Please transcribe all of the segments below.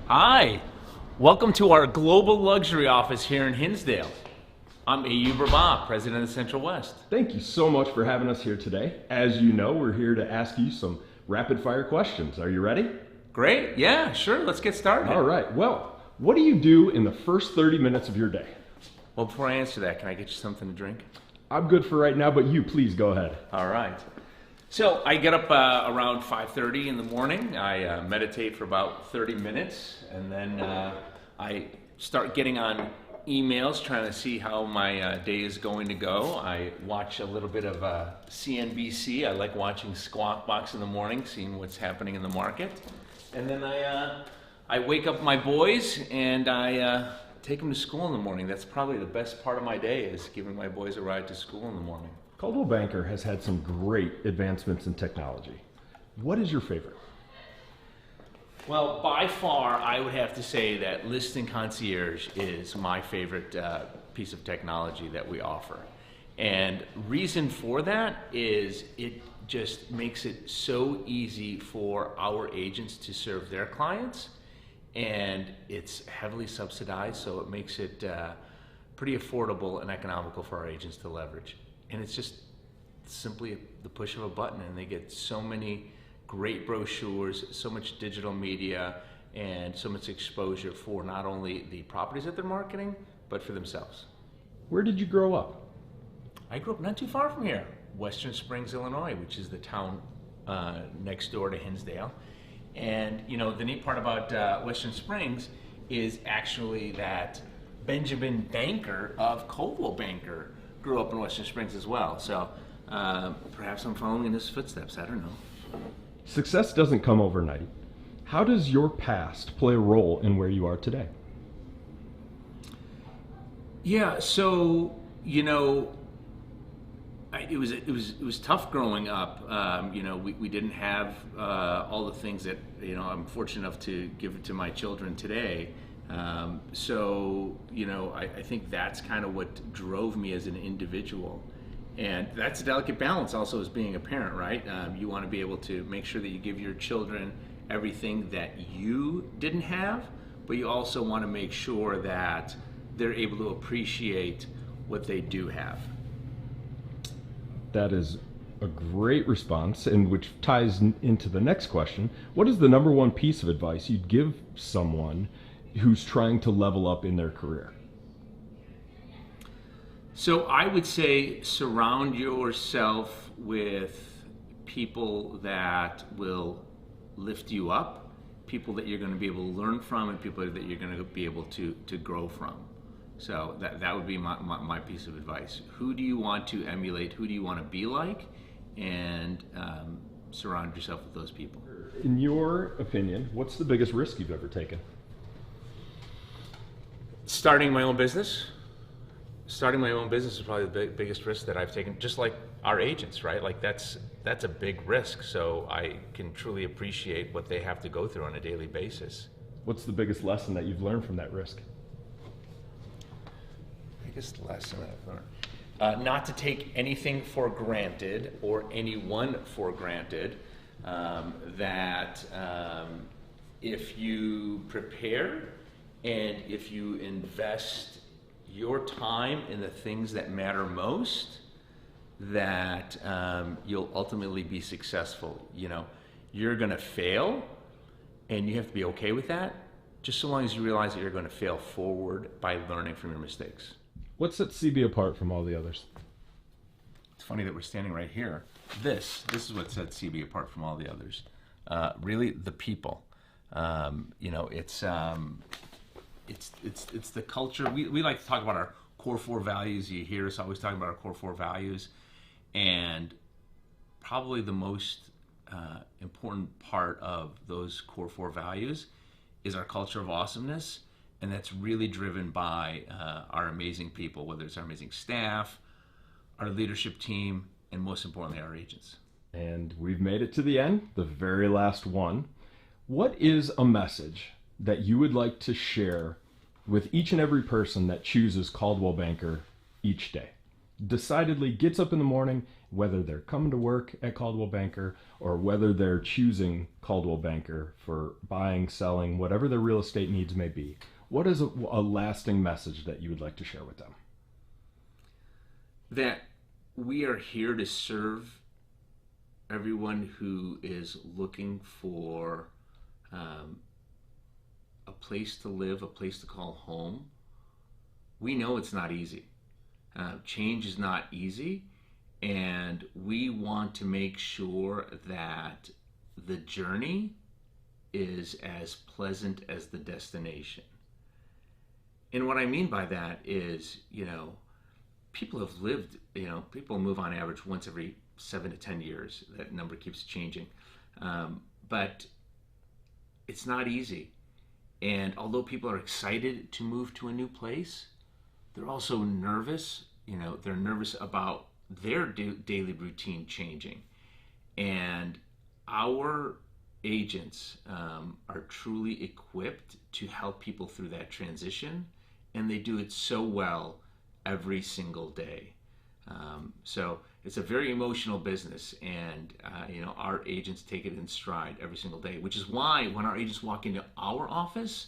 Hi, welcome to our global luxury office here in Hinsdale. I'm Ayoub, President of the Central West. Thank you so much for having us here today. As you know, we're here to ask you some rapid fire questions. Are you ready? Great, yeah, sure, let's get started. All right, well, what do you do in the first 30 minutes of your day? Well, before I answer that, can I get you something to drink? I'm good for right now, but you please go ahead. All right. So I get up around 5:30 in the morning. I meditate for about 30 minutes, and then I start getting on emails, trying to see how my day is going to go. I watch a little bit of CNBC. I like watching Squawk Box in the morning, seeing what's happening in the market. And then I wake up my boys, and I take them to school in the morning. That's probably the best part of my day, is giving my boys a ride to school in the morning. Coldwell Banker has had some great advancements in technology. What is your favorite? Well, by far, I would have to say that Listing Concierge is my favorite piece of technology that we offer. And reason for that is it just makes it so easy for our agents to serve their clients, and it's heavily subsidized, so it makes it pretty affordable and economical for our agents to leverage. And it's just simply the push of a button, and they get so many great brochures, so much digital media, and so much exposure for not only the properties that they're marketing, but for themselves. Where did you grow up? I grew up not too far from here, Western Springs, Illinois, which is the town next door to Hinsdale. And you know, the neat part about Western Springs is actually that Benjamin Banker of Coldwell Banker grew up in Western Springs as well. So perhaps I'm following in his footsteps, I don't know. Success doesn't come overnight. How does your past play a role in where you are today? Yeah, so you know, it was tough growing up. You know, we didn't have all the things that, you know, I'm fortunate enough to give to my children today. So you know, I think that's kind of what drove me as an individual. And that's a delicate balance also as being a parent, right? You want to be able to make sure that you give your children everything that you didn't have, but you also want to make sure that they're able to appreciate what they do have. That is a great response, and which ties into the next question. What is the number one piece of advice you'd give someone who's trying to level up in their career? So I would say surround yourself with people that will lift you up, people that you're going to be able to learn from, and people that you're going to be able to grow from. So that would be my piece of advice. Who do you want to emulate? Who do you want to be like? And surround yourself with those people. In your opinion, what's the biggest risk you've ever taken? Starting my own business. Starting my own business is probably the biggest risk that I've taken, just like our agents, right? Like that's a big risk, so I can truly appreciate what they have to go through on a daily basis. What's the biggest lesson that you've learned from that risk? Biggest lesson I've learned? Not to take anything for granted or anyone for granted. That if you prepare and if you invest your time in the things that matter most, that you'll ultimately be successful. You know, you're going to fail, and you have to be okay with that, just so long as you realize that you're going to fail forward by learning from your mistakes. What sets CB apart from all the others? It's funny that we're standing right here. This is what sets CB apart from all the others. Really, the people. You know, it's the culture. We like to talk about our core four values. You hear us always talking about our core four values, and probably the most important part of those core four values is our culture of awesomeness, and that's really driven by our amazing people, whether it's our amazing staff, our leadership team, and most importantly, our agents. And we've made it to the end, the very last one. What is a message that you would like to share with each and every person that chooses Coldwell Banker each day? decidedly gets up in the morning, whether they're coming to work at Coldwell Banker or whether they're choosing Coldwell Banker for buying, selling, whatever their real estate needs may be, what is a lasting message that you would like to share with them? That we are here to serve everyone who is looking for a place to live, a place to call home. We know it's not easy. Change is not easy, and we want to make sure that the journey is as pleasant as the destination. And what I mean by that is, people have lived, people move on average once every 7 to 10 years. That number keeps changing. But it's not easy. And although people are excited to move to a new place, they're also nervous. They're nervous about their daily routine changing. And our agents are truly equipped to help people through that transition, and they do it so well every single day. So it's a very emotional business, and our agents take it in stride every single day, which is why when our agents walk into our office,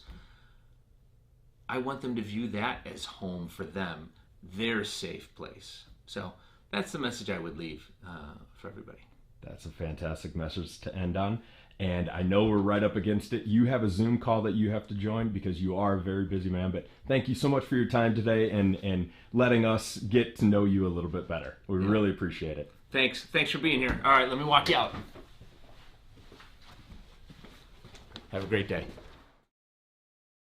I want them to view that as home for them, their safe place. So that's the message I would leave for everybody. That's a fantastic message to end on. And I know we're right up against it. You have a Zoom call that you have to join because you are a very busy man. But thank you so much for your time today and letting us get to know you a little bit better. We really appreciate it. Thanks for being here. All right, let me walk you out. Have a great day.